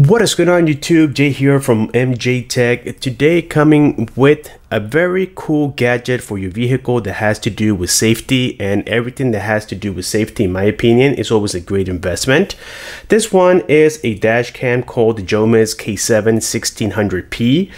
What is going on YouTube? Jay here from MJTech. Today coming with a very cool gadget for your vehicle that has to do with safety, and everything that has to do with safety, in my opinion, is always a great investment. This one is a dash cam called the JOMISE K7 1600p,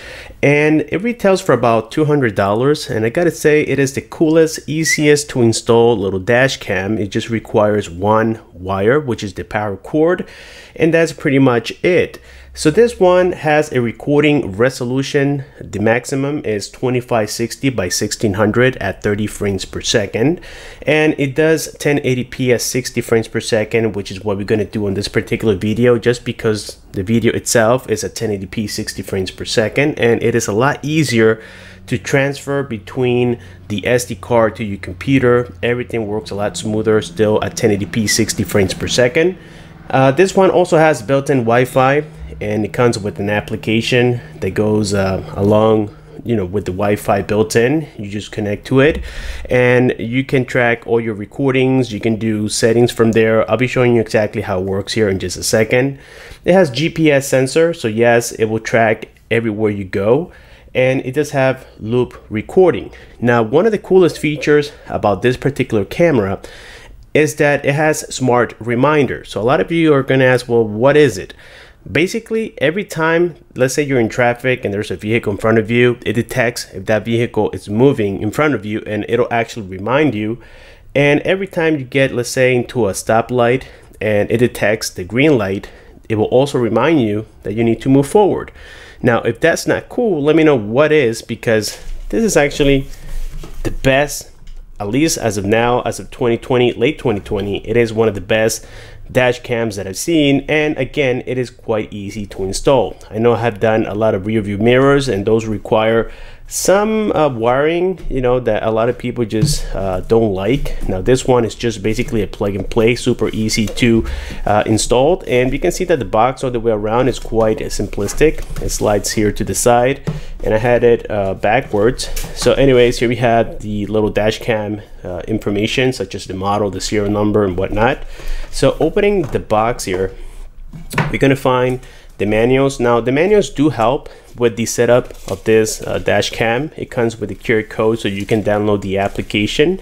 and it retails for about $200. And I gotta say, it is the coolest, easiest to install little dash cam. It just requires one wire, which is the power cord, and that's pretty much it. So this one has a recording resolution. The maximum is 2560 by 1600 at 30 frames per second, and it does 1080p at 60 frames per second, which is what we're going to do on this particular video, just because the video itself is at 1080p 60 frames per second, and it is a lot easier to transfer between the SD card to your computer. Everything works a lot smoother still at 1080p 60 frames per second. This one also has built-in Wi-Fi, and it comes with an application that goes along, with the Wi-Fi built in. You just connect to it and you can track all your recordings. You can do settings from there. I'll be showing you exactly how it works here in just a second. It has GPS sensor, so yes, it will track everywhere you go, and it does have loop recording. Now, one of the coolest features about this particular camera is that it has smart reminders. So a lot of you are going to ask, well, what is it? Basically, every time, let's say you're in traffic and there's a vehicle in front of you, it detects if that vehicle is moving in front of you, and it'll actually remind you. And every time you get, let's say, into a stoplight and it detects the green light, it will also remind you that you need to move forward. Now, if that's not cool, let me know what is, because this is actually the best, at least as of now, as of 2020, late 2020, it is one of the best dash cams that I've seen. And again, it is quite easy to install. I know I have done a lot of rear view mirrors, and those require some wiring, that a lot of people just don't like. Now, this one is just basically a plug and play, super easy to install. And you can see that the box all the way around is quite simplistic. It slides here to the side, and I had it backwards. So anyways, here we have the little dash cam information, such as the model, the serial number, and whatnot. So opening the box here, we're gonna find the manuals. Now, the manuals do help with the setup of this dash cam. It comes with a QR code, so you can download the application,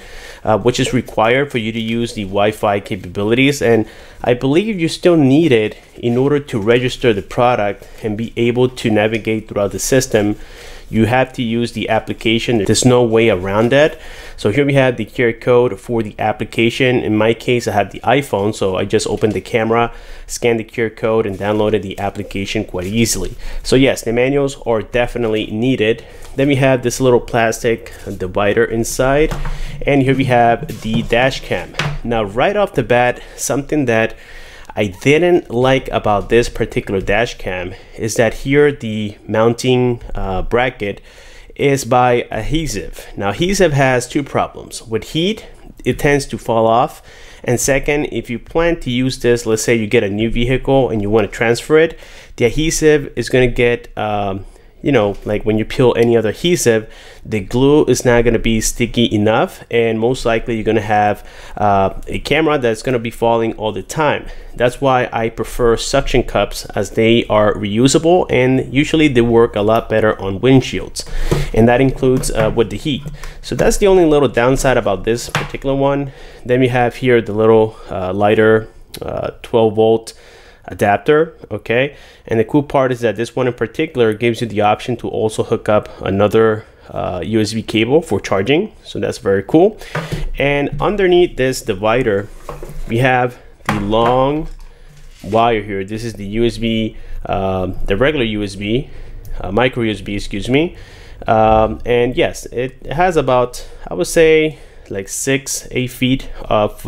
which is required for you to use the Wi-Fi capabilities. And I believe you still need it in order to register the product and be able to navigate throughout the system. You have to use the application. There's no way around that. So here we have the QR code for the application. In my case, I have the iPhone, so I just opened the camera, scanned the QR code, and downloaded the application quite easily. So yes, the manuals are definitely needed. Then we have this little plastic divider inside, and here we have the dash cam. Now, right off the bat, something that I didn't like about this particular dash cam is that here the mounting bracket is by adhesive. Now, adhesive has two problems. With heat, it tends to fall off, and second, if you plan to use this, let's say you get a new vehicle and you want to transfer it, the adhesive is going to get like when you peel any other adhesive, the glue is not going to be sticky enough, and most likely you're going to have a camera that's going to be falling all the time. That's why I prefer suction cups, as they are reusable, and usually they work a lot better on windshields, and that includes with the heat. So that's the only little downside about this particular one. Then we have here the little lighter 12-volt adapter. Okay, and the cool part is that this one in particular gives you the option to also hook up another USB cable for charging, so that's very cool. And underneath this divider, we have the long wire here. This is the USB, the regular USB, micro USB, excuse me. And yes, it has about, I would say, like 6-8 feet of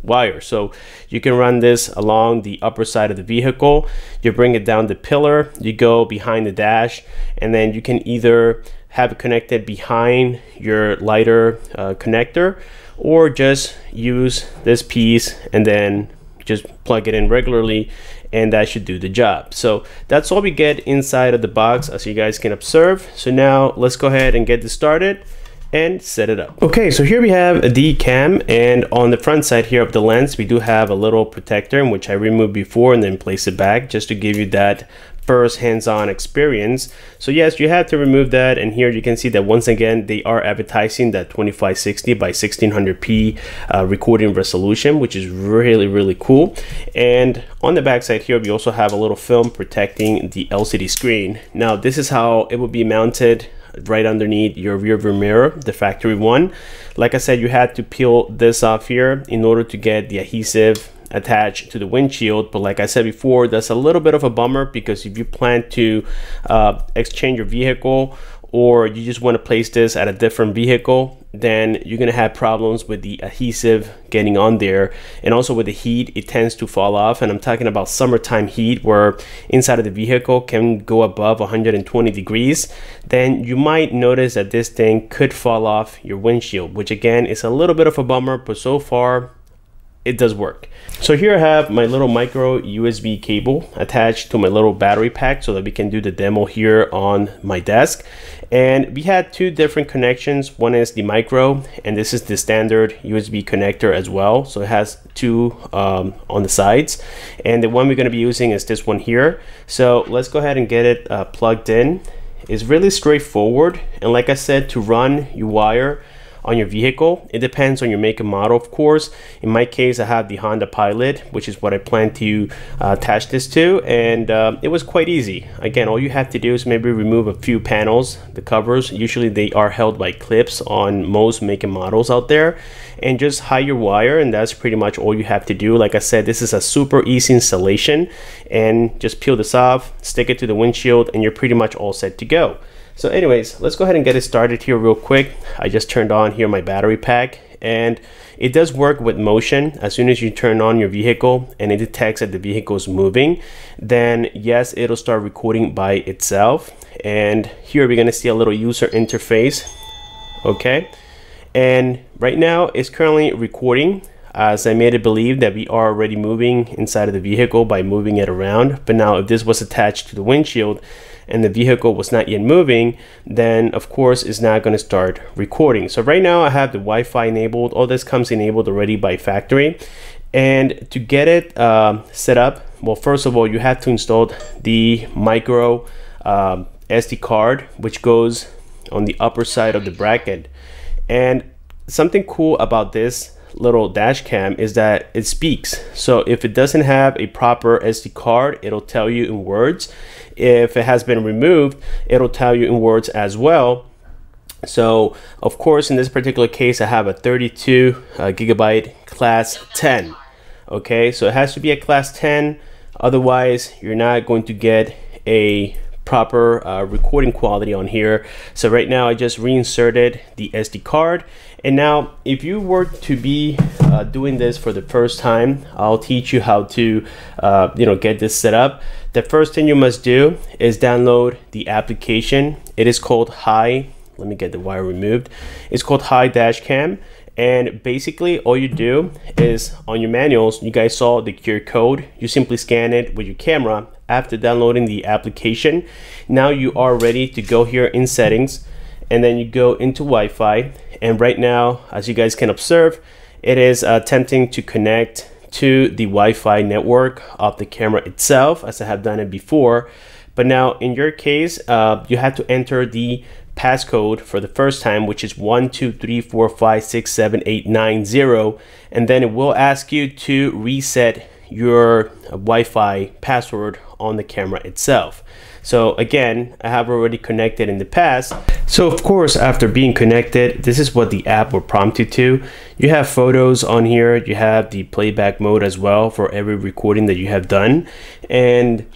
wire, so you can run this along the upper side of the vehicle. You bring it down the pillar, you go behind the dash, and then you can either have it connected behind your lighter connector, or just use this piece and then just plug it in regularly, and that should do the job. So that's all we get inside of the box, as you guys can observe. So now let's go ahead and get this started. and set it up. Okay, so here we have the cam, and on the front side here of the lens, we do have a little protector, in which I removed before and then place it back just to give you that first hands-on experience. So yes, you have to remove that, and here you can see that once again they are advertising that 2560 by 1600p recording resolution, which is really cool. And on the back side here, we also have a little film protecting the LCD screen. Now this is how it will be mounted right underneath your rear view mirror, the factory one. Like I said, you had to peel this off here in order to get the adhesive attached to the windshield, but like I said before, that's a little bit of a bummer, because if you plan to exchange your vehicle, or you just want to place this at a different vehicle, then you're going to have problems with the adhesive getting on there, and also with the heat, it tends to fall off. And I'm talking about summertime heat, where inside of the vehicle can go above 120 degrees. Then you might notice that this thing could fall off your windshield, which again is a little bit of a bummer, but so far it does work. So here I have my little micro USB cable attached to my little battery pack so that we can do the demo here on my desk. And we had two different connections. One is the micro, and this is the standard USB connector as well. So it has two on the sides. And the one we're going to be using is this one here. So let's go ahead and get it plugged in. It's really straightforward. And like I said, to run, you wire on your vehicle. It depends on your make and model, of course. In my case, I have the Honda Pilot, which is what I plan to attach this to, and it was quite easy. Again, all you have to do is maybe remove a few panels, the covers. Usually they are held by clips on most make and models out there, and just hide your wire, and that's pretty much all you have to do. Like I said, this is a super easy installation, and just peel this off, stick it to the windshield, and you're pretty much all set to go. So anyways, let's go ahead and get it started here real quick. I just turned on here my battery pack, and it does work with motion. As soon as you turn on your vehicle and it detects that the vehicle is moving, then yes, it'll start recording by itself. And here we're gonna see a little user interface. Okay, and right now it's currently recording, as I made it believe that we are already moving inside of the vehicle by moving it around. But now if this was attached to the windshield and the vehicle was not yet moving, then of course it's not going to start recording. So right now I have the Wi-Fi enabled. All this comes enabled already by factory. And to get it set up, well, first of all, you have to install the micro SD card, which goes on the upper side of the bracket. And something cool about this little dash cam is that it speaks. So if it doesn't have a proper SD card, it'll tell you in words. If it has been removed, it'll tell you in words as well. So of course, in this particular case, I have a 32 gigabyte class 10. Okay, so it has to be a class 10, otherwise you're not going to get a proper recording quality on here. So right now I just reinserted the SD card, and now if you were to be doing this for the first time, I'll teach you how to get this set up. The first thing you must do is download the application. It is called Hi. Let me get the wire removed. It's called Hi Dashcam. And basically all you do is, on your manuals, you guys saw the QR code. You simply scan it with your camera. After downloading the application, now you are ready to go here in settings, and then you go into Wi-Fi. And right now, as you guys can observe, it is attempting to connect to the Wi-Fi network of the camera itself, as I have done it before. But now in your case, you have to enter the passcode for the first time, which is 123456789, and then it will ask you to reset your Wi-Fi password on the camera itself. So again, I have already connected in the past. So of course, after being connected, this is what the app will prompt you to. You have photos on here. You have the playback mode as well for every recording that you have done. And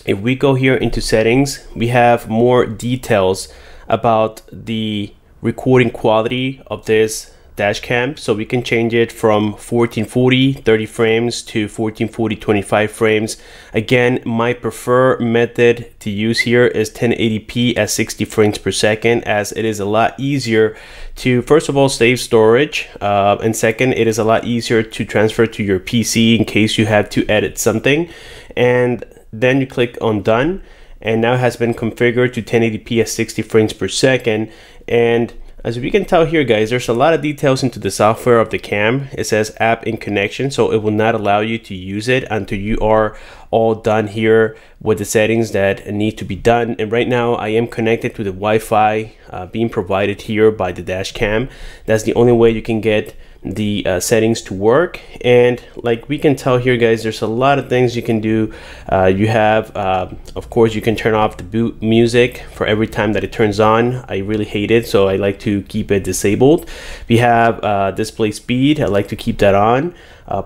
if we go here into settings, we have more details about the recording quality of this dash cam. So we can change it from 1440 30 frames to 1440 25 frames. Again, my preferred method to use here is 1080p at 60 frames per second, as it is a lot easier to, first of all, save storage, and second, it is a lot easier to transfer to your PC in case you have to edit something. And then you click on done, and now it has been configured to 1080p at 60 frames per second. And as we can tell here, guys, there's a lot of details into the software of the cam. It says app in connection, so it will not allow you to use it until you are all done here with the settings that need to be done. And right now I am connected to the Wi-Fi being provided here by the dash cam. That's the only way you can get the settings to work. And like we can tell here, guys, there's a lot of things you can do. You have of course, you can turn off the boot music for every time that it turns on. I really hate it, so I like to keep it disabled. We have display speed. I like to keep that on.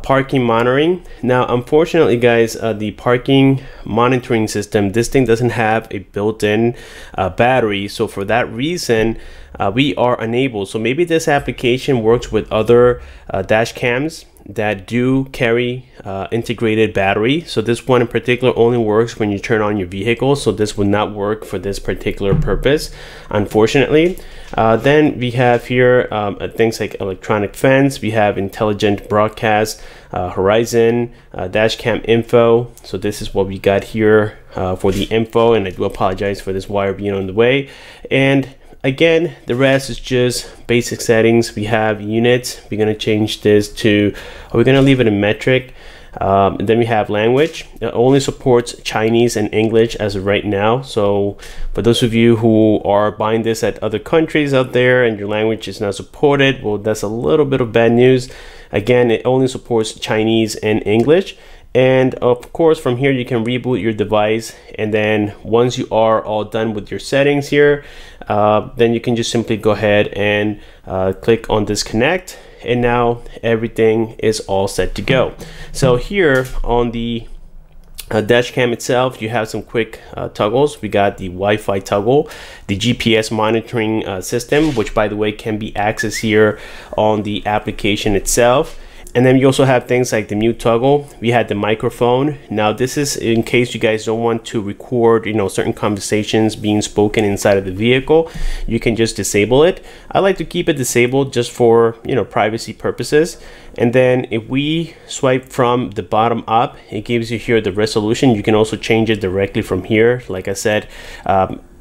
Parking monitoring. Now unfortunately, guys, the parking monitoring system, this thing doesn't have a built-in battery, so for that reason we are unable. So maybe this application works with other dash cams that do carry integrated battery. So this one in particular only works when you turn on your vehicle, so this would not work for this particular purpose, unfortunately. Then we have here things like electronic fence. We have intelligent broadcast, horizon, dash cam info. So this is what we got here for the info, and I do apologize for this wire being on the way. And again, the rest is just basic settings. We have units. We're going to change this to, we're going to leave it in metric. Then we have language. It only supports Chinese and English as of right now. So for those of you who are buying this at other countries out there and your language is not supported, well, that's a little bit of bad news. Again, it only supports Chinese and English. And of course, from here you can reboot your device, and then once you are all done with your settings here, then you can just simply go ahead and click on disconnect, and now everything is all set to go. So here on the dash cam itself, you have some quick toggles. We got the Wi-Fi toggle, the GPS monitoring system, which by the way can be accessed here on the application itself. And then you also have things like the mute toggle. We had the microphone. Now this is in case you guys don't want to record, you know, certain conversations being spoken inside of the vehicle. You can just disable it. I like to keep it disabled just for, you know, privacy purposes. And then if we swipe from the bottom up, it gives you here the resolution. You can also change it directly from here. Like I said,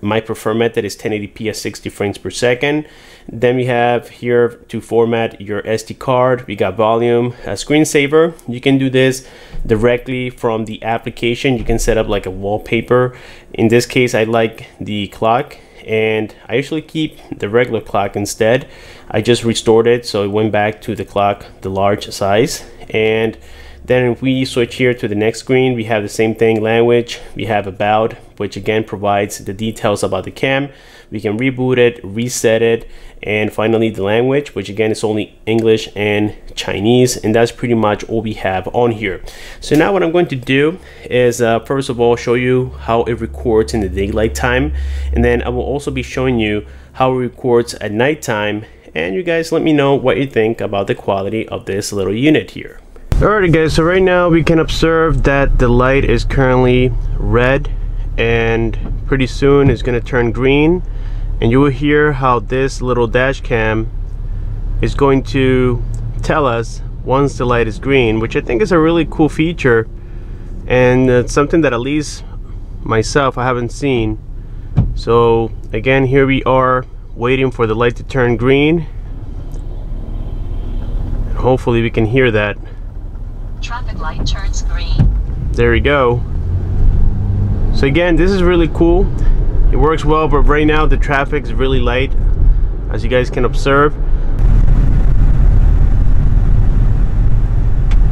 my preferred method is 1080p at 60 frames per second. Then we have here to format your SD card. We got volume, a screensaver. You can do this directly from the application. You can set up like a wallpaper. In this case, I like the clock, and I usually keep the regular clock instead. I just restored it, so it went back to the clock, the large size. And then if we switch here to the next screen, we have the same thing, language. We have about, which again provides the details about the cam. We can reboot it, reset it, and finally the language, which again is only English and Chinese, and that's pretty much all we have on here. So now what I'm going to do is first of all show you how it records in the daylight time, and then I will also be showing you how it records at nighttime, and you guys let me know what you think about the quality of this little unit here. Alright guys, so right now we can observe that the light is currently red, and pretty soon it's going to turn green, and you will hear how this little dash cam is going to tell us once the light is green, which I think is a really cool feature, and it's something that at least myself I haven't seen. So again, here we are waiting for the light to turn green. Hopefully we can hear that. Traffic light turns green. There we go. So again, this is really cool. It works well, but right now the traffic is really light, as you guys can observe.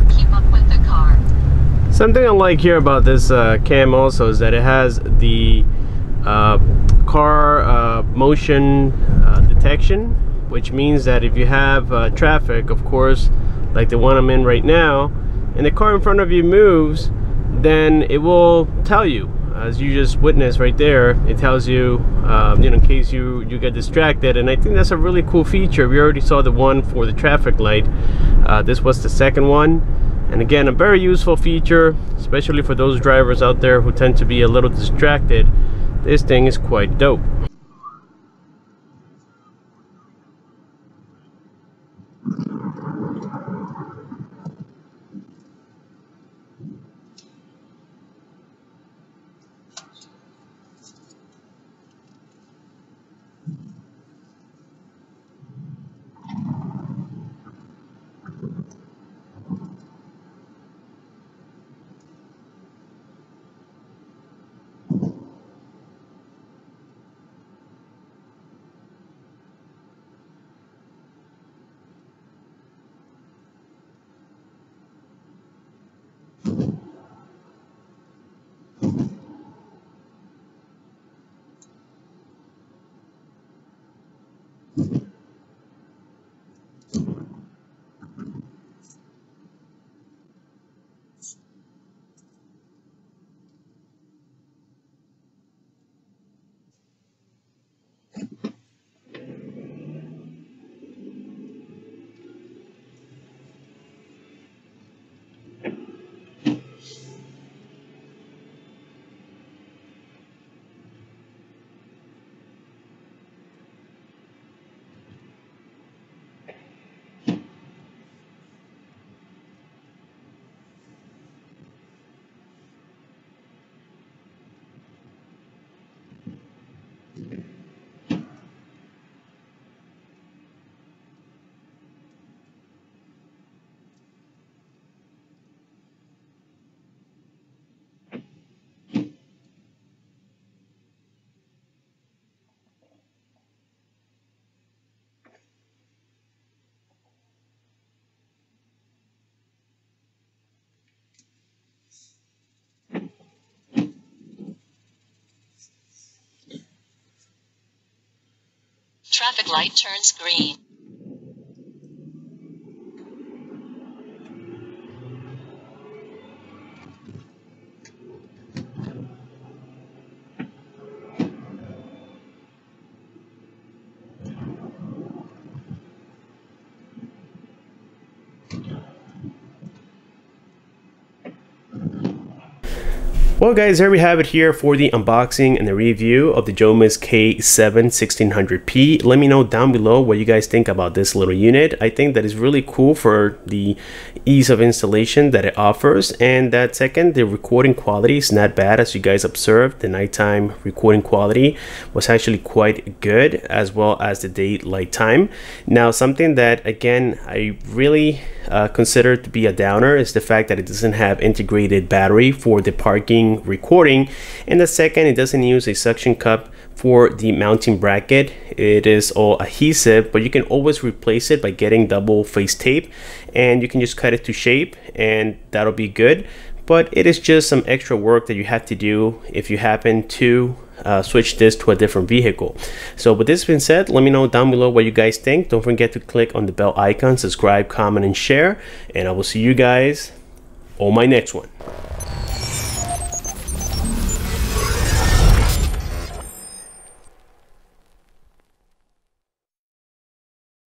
Keep up with the car. Something I like here about this cam also is that it has the car motion detection, which means that if you have traffic, of course, like the one I'm in right now, and the car in front of you moves, then it will tell you, as you just witnessed right there. It tells you, you know, in case you get distracted. And I think that's a really cool feature. We already saw the one for the traffic light. This was the second one, and again, a very useful feature, especially for those drivers out there who tend to be a little distracted. This thing is quite dope. Traffic light turns green. Well guys, there we have it here for the unboxing and the review of the JOMISE K7 1600p. Let me know down below what you guys think about this little unit. I think that is really cool for the ease of installation that it offers, and that second, the recording quality is not bad. As you guys observed, the nighttime recording quality was actually quite good, as well as the daylight time. Now, something that again I really consider to be a downer is the fact that it doesn't have integrated battery for the parking recording, and the second, it doesn't use a suction cup for the mounting bracket. It is all adhesive, but you can always replace it by getting double face tape, and you can just cut it to shape and that'll be good. But it is just some extra work that you have to do if you happen to switch this to a different vehicle. So with this being said, let me know down below what you guys think. Don't forget to click on the bell icon, subscribe, comment, and share, and I will see you guys on my next one.